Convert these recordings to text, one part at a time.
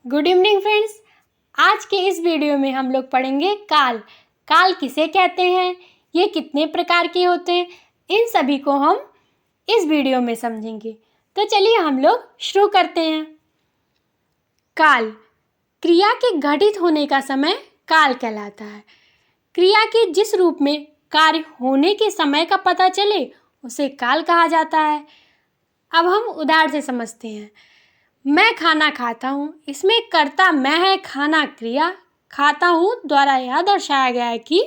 Good evening friends. आज के इस वीडियो में हम लोग पढ़ेंगे काल। काल किसे कहते हैं, ये कितने प्रकार के होते हैं, इन सभी को हम इस वीडियो में समझेंगे। तो चलिए हम लोग शुरू करते हैं। काल, क्रिया के घटित होने का समय काल कहलाता है। क्रिया के जिस रूप में कार्य होने के समय का पता चले उसे काल कहा जाता है। अब हम उदाहरण से समझते हैं। मैं खाना खाता हूँ, इसमें कर्ता मैं है, खाना क्रिया, खाता हूँ द्वारा यह दर्शाया गया है कि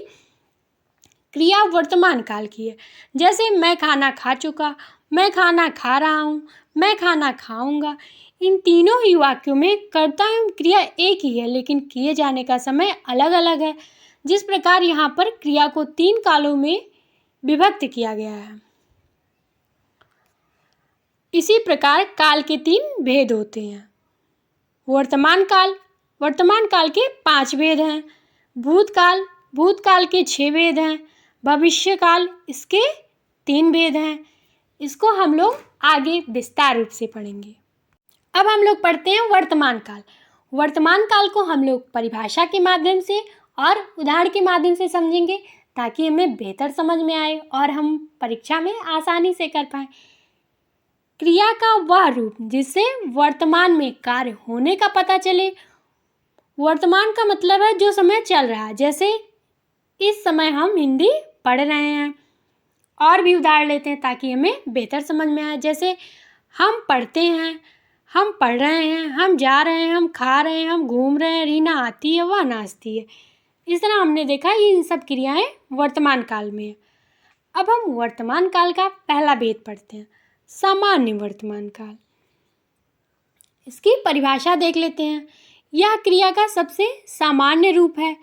क्रिया वर्तमान काल की है। जैसे मैं खाना खा चुका, मैं खाना खा रहा हूँ, मैं खाना खाऊंगा। इन तीनों ही वाक्यों में कर्ता एवं क्रिया एक ही है, लेकिन किए जाने का समय अलग अलग है। जिस प्रकार यहाँ पर क्रिया को 3 कालों में विभक्त किया गया है, इसी प्रकार काल के 3 भेद होते हैं। वर्तमान काल, वर्तमान काल के 5 भेद हैं। भूतकाल, भूतकाल के 6 भेद हैं। भविष्य काल, इसके 3 भेद हैं। इसको हम लोग आगे विस्तार रूप से पढ़ेंगे। अब हम लोग पढ़ते हैं वर्तमान काल। वर्तमान काल को हम लोग परिभाषा के माध्यम से और उदाहरण के माध्यम से समझेंगे, ताकि हमें बेहतर समझ में आए और हम परीक्षा में आसानी से कर पाएँ। क्रिया का वह रूप जिससे वर्तमान में कार्य होने का पता चले। वर्तमान का मतलब है जो समय चल रहा है। जैसे इस समय हम हिंदी पढ़ रहे हैं। और भी उदाहरण लेते हैं ताकि हमें बेहतर समझ में आए। जैसे हम पढ़ते हैं, हम पढ़ रहे हैं, हम जा रहे हैं, हम खा रहे हैं, हम घूम रहे हैं, रीना आती है, वह नाचती है। इस तरह हमने देखा ये इन सब क्रियाएं वर्तमान काल में है। अब हम वर्तमान काल का पहला भेद पढ़ते हैं, सामान्य वर्तमान काल। इसकी परिभाषा देख लेते हैं। यह क्रिया का सबसे सामान्य रूप है।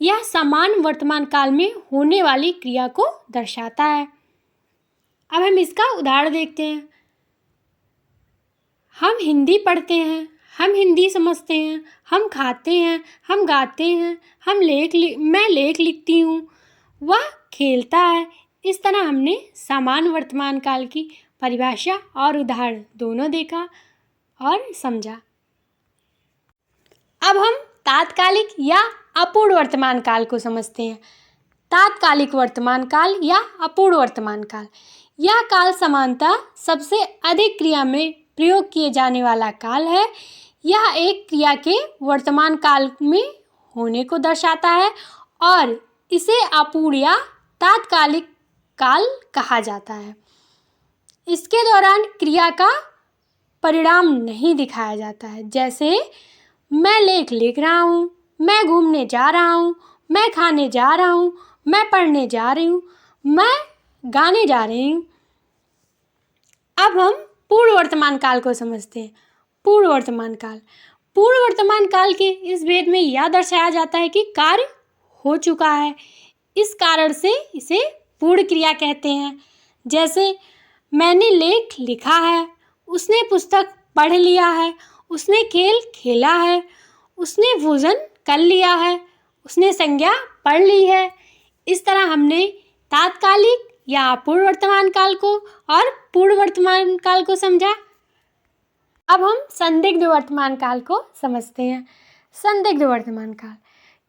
यह सामान्य वर्तमान काल में होने वाली क्रिया को दर्शाता है। अब हम इसका उदाहरण देखते हैं। हम हिंदी पढ़ते हैं, हम हिंदी समझते हैं, हम खाते हैं, हम गाते हैं, मैं लेख लिखती हूँ, वह खेलता है। इस तरह हमने सामान्य वर्तमान काल की परिभाषा और उदाहरण दोनों देखा और समझा। अब हम तात्कालिक या अपूर्ण वर्तमान काल को समझते हैं। तात्कालिक वर्तमान काल या अपूर्ण वर्तमान काल, यह काल समानतः सबसे अधिक क्रिया में प्रयोग किए जाने वाला काल है। यह एक क्रिया के वर्तमान काल में होने को दर्शाता है और इसे अपूर्ण या तात्कालिक काल कहा जाता है। इसके दौरान क्रिया का परिणाम नहीं दिखाया जाता है। जैसे मैं लेख लिख रहा हूँ, मैं घूमने जा रहा हूँ, मैं खाने जा रहा हूँ, मैं पढ़ने जा रही हूँ, मैं गाने जा रही हूँ। अब हम पूर्ण वर्तमान काल को समझते हैं। पूर्ण वर्तमान काल, पूर्ण वर्तमान काल के इस भेद में यह दर्शाया जाता है कि कार्य हो चुका है। इस कारण से इसे पूर्ण क्रिया कहते हैं। जैसे मैंने लेख लिखा है, उसने पुस्तक पढ़ लिया है, उसने खेल खेला है, उसने भोजन कर लिया है, उसने संज्ञा पढ़ ली है। इस तरह हमने तात्कालिक या अपूर्ण वर्तमान काल को और पूर्ण वर्तमान काल को समझा। अब हम संदिग्ध वर्तमान काल को समझते हैं। संदिग्ध वर्तमान काल,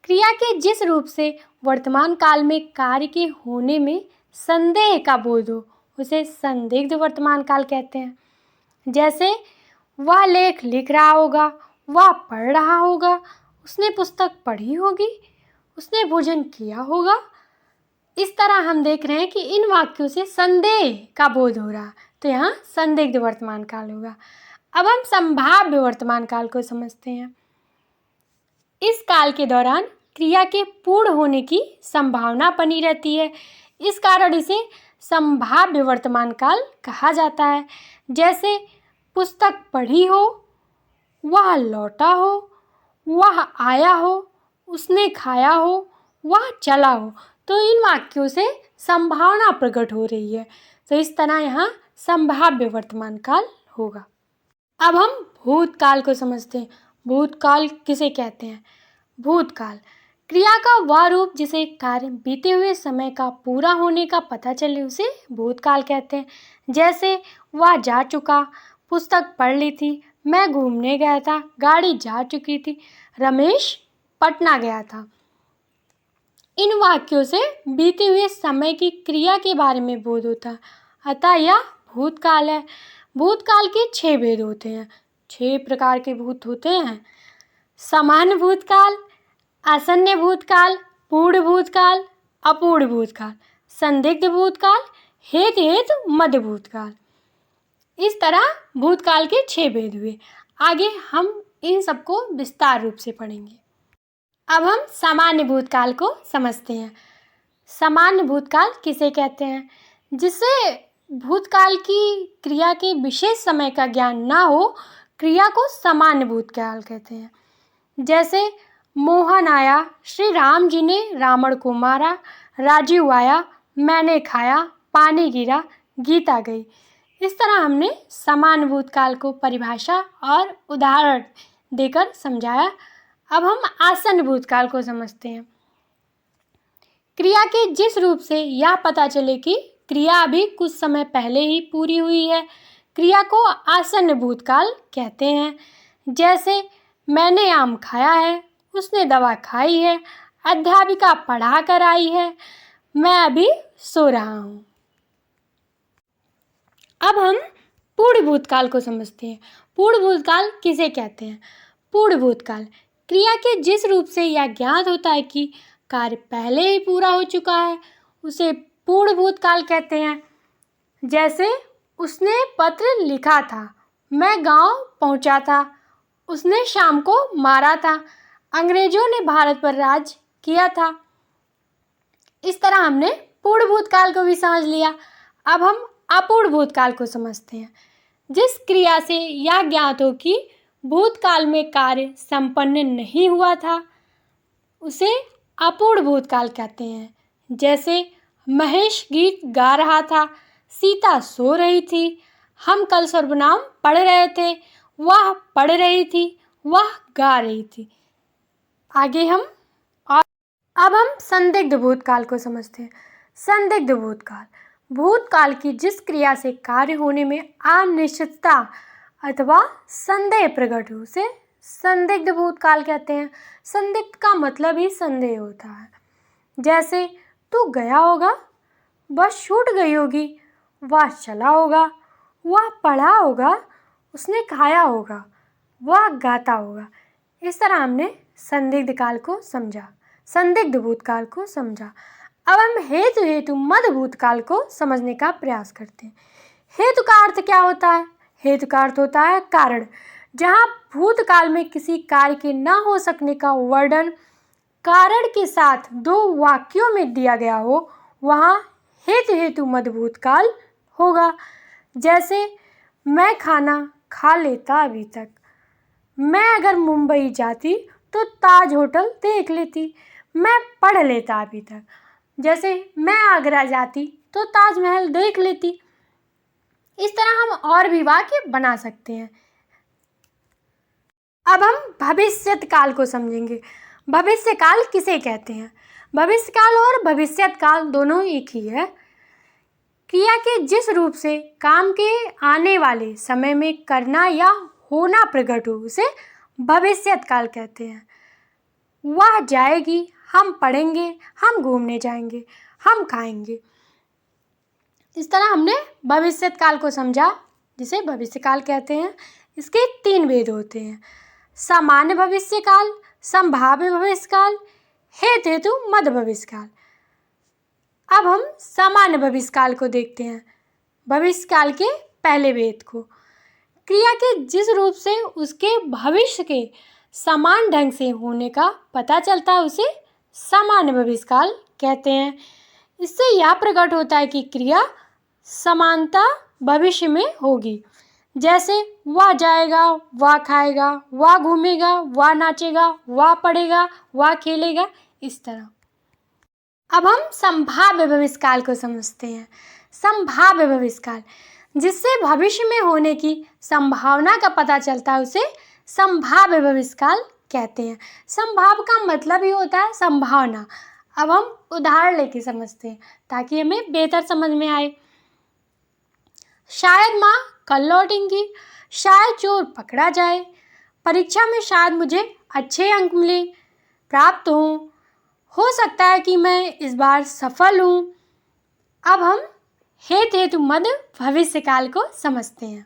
क्रिया के जिस रूप से वर्तमान काल में कार्य के होने में संदेह का बोध हो उसे संदिग्ध वर्तमान काल कहते हैं। जैसे वह लेख लिख रहा होगा, वह पढ़ रहा होगा, उसने पुस्तक पढ़ी होगी, उसने भोजन किया होगा। इस तरह हम देख रहे हैं कि इन वाक्यों से संदेह का बोध हो रहा, तो यहाँ संदिग्ध वर्तमान काल होगा। अब हम संभाव्य वर्तमान काल को समझते हैं। इस काल के दौरान क्रिया के पूर्ण होने की संभावना बनी रहती है। इस कारण इसे संभाव्य वर्तमान काल कहा जाता है। जैसे पुस्तक पढ़ी हो, वह लौटा हो, वह आया हो, उसने खाया हो, वह चला हो। तो इन वाक्यों से संभावना प्रकट हो रही है, तो इस तरह यहाँ संभाव्य वर्तमान काल होगा। अब हम भूतकाल को समझते हैं। भूतकाल किसे कहते हैं? भूतकाल, क्रिया का वह रूप जिसे कार्य बीते हुए समय का पूरा होने का पता चले उसे भूतकाल कहते हैं। जैसे वह जा चुका, पुस्तक पढ़ ली थी, मैं घूमने गया था, गाड़ी जा चुकी थी, रमेश पटना गया था। इन वाक्यों से बीते हुए समय की क्रिया के बारे में बोध होता है, अतः यह भूतकाल है। भूतकाल के 6 भेद होते हैं। 6 प्रकार के भूत होते हैं: सामान्य भूतकाल, आसन्न भूतकाल, पूर्ण भूतकाल, अपूर्ण भूतकाल, संदिग्ध भूतकाल, हेतु मध्य भूतकाल। इस तरह भूतकाल के 6 भेद हुए। आगे हम इन सबको विस्तार रूप से पढ़ेंगे। अब हम सामान्य भूतकाल को समझते हैं। सामान्य भूतकाल किसे कहते हैं? जिसे भूतकाल की क्रिया के विशेष समय का ज्ञान ना हो, क्रिया को सामान्य भूतकाल कहते हैं। जैसे मोहन आया, श्री राम जी ने रावण को मारा, राजीव आया, मैंने खाया, पानी गिरा, गीता गई। इस तरह हमने सामान्य भूतकाल को परिभाषा और उदाहरण देकर समझाया। अब हम आसन्न भूतकाल को समझते हैं। क्रिया के जिस रूप से यह पता चले कि क्रिया अभी कुछ समय पहले ही पूरी हुई है, क्रिया को आसन्न भूतकाल कहते हैं। जैसे मैंने आम खाया है, उसने दवा खाई है, अध्यापिका पढ़ा कर आई है, मैं अभी सो रहा हूँ। अब हम पूर्ण भूतकाल को समझते हैं। पूर्ण भूतकाल किसे कहते हैं? पूर्ण भूतकाल क्रिया के जिस रूप से यह ज्ञात होता है कि कार्य पहले ही पूरा हो चुका है, उसे पूर्ण भूतकाल कहते हैं। जैसे उसने पत्र लिखा था, मैं गांव पहुंचा था, उसने शाम को मारा था, अंग्रेजों ने भारत पर राज किया था। इस तरह हमने पूर्ण भूतकाल को भी समझ लिया। अब हम अपूर्ण भूतकाल को समझते हैं। जिस क्रिया से यह ज्ञात हो कि भूतकाल में कार्य संपन्न नहीं हुआ था, उसे अपूर्ण भूतकाल कहते हैं। जैसे महेश गीत गा रहा था, सीता सो रही थी, हम कल सर्वनाम पढ़ रहे थे, वह पढ़ रही थी, वह गा रही थी। आगे अब हम संदिग्ध भूतकाल को समझते हैं। संदिग्ध भूतकाल भूतकाल की जिस क्रिया से कार्य होने में अनिश्चितता अथवा संदेह प्रकट हो, उसे संदिग्ध भूतकाल कहते हैं। संदिग्ध का मतलब ही संदेह होता है। जैसे तू गया होगा, बस छूट गई होगी, वह चला होगा, वह पढ़ा होगा, उसने खाया होगा, वह गाता होगा। इस तरह हमने संदिग्ध भूतकाल को समझा। अब हम हेतु मध्य भूतकाल को समझने का प्रयास करते हैं। हेतु का अर्थ क्या होता है? हेतु का अर्थ होता है कारण। जहाँ भूतकाल में किसी कार्य के न हो सकने का वर्णन कारण के साथ 2 वाक्यों में दिया गया हो, वहाँ हेतु मध्य भूतकाल होगा। जैसे मैं खाना खा लेता अभी तक, मैं अगर मुंबई जाती तो ताज होटल देख लेती, मैं पढ़ लेता अभी तक। जैसे मैं आगरा जाती तो ताजमहल देख लेती। इस तरह हम और भी वाक्य बना सकते हैं। अब हम भविष्यत काल को समझेंगे। भविष्य काल किसे कहते हैं? भविष्य काल और भविष्यत काल दोनों एक ही है। क्रिया के जिस रूप से काम के आने वाले समय में करना या होना प्रकट हो, उसे भविष्यत काल कहते हैं। वह जाएगी, हम पढ़ेंगे, हम घूमने जाएंगे, हम खाएंगे। इस तरह हमने भविष्यत काल को समझा, जिसे भविष्य काल कहते हैं। इसके 3 भेद होते हैं: सामान्य भविष्य काल, संभाव्य भविष्य काल, हेतु मध्य भविष्य काल। अब हम सामान्य भविष्य काल को देखते हैं। भविष्य काल के पहले भेद को, क्रिया के जिस रूप से उसके भविष्य के समान ढंग से होने का पता चलता है, उसे सामान्य भविष्य काल कहते हैं। इससे यह प्रकट होता है कि क्रिया समानता भविष्य में होगी। जैसे वह जाएगा, वह खाएगा, वह घूमेगा, वह नाचेगा, वह पढ़ेगा, वह खेलेगा। इस तरह अब हम संभाव्य भविष्य काल को समझते हैं। संभाव्य भविष्य काल जिससे भविष्य में होने की संभावना का पता चलता है, उसे संभाव्य भविष्य काल कहते हैं। संभाव्य का मतलब ही होता है संभावना। अब हम उदाहरण लेके समझते हैं ताकि हमें बेहतर समझ में आए। शायद माँ कल लौटेंगी, शायद चोर पकड़ा जाए, परीक्षा में शायद मुझे अच्छे अंक मिले प्राप्त हो सकता है कि मैं इस बार सफल हूँ। अब हम हेत हेतु मद भविष्य काल को समझते हैं।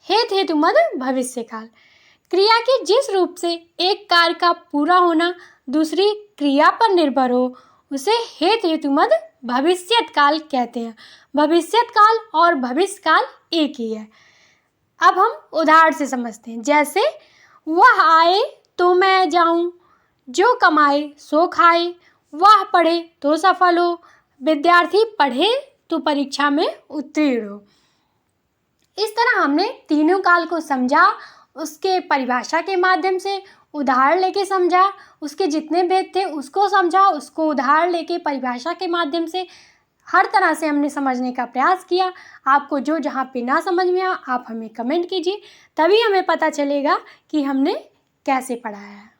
हेत हेतु मद भविष्य काल, क्रिया के जिस रूप से एक कार्य का पूरा होना दूसरी क्रिया पर निर्भर हो उसे हेत हेतु मद भविष्यत काल कहते हैं। भविष्यत काल और भविष्य काल एक ही है। अब हम उदाहरण से समझते हैं, जैसे वह आए तो मैं जाऊं, जो कमाए सो खाए, वह पढ़े तो सफल हो, विद्यार्थी पढ़े तो परीक्षा में उत्तीर्ण हो। इस तरह हमने तीनों काल को समझा, उसके परिभाषा के माध्यम से उदाहरण लेके समझा, उसके जितने भेद थे उसको समझा, उसको उदाहरण लेके परिभाषा के माध्यम से हर तरह से हमने समझने का प्रयास किया। आपको जो जहाँ पे ना समझ में आ आप हमें कमेंट कीजिए, तभी हमें पता चलेगा कि हमने कैसे पढ़ाया है।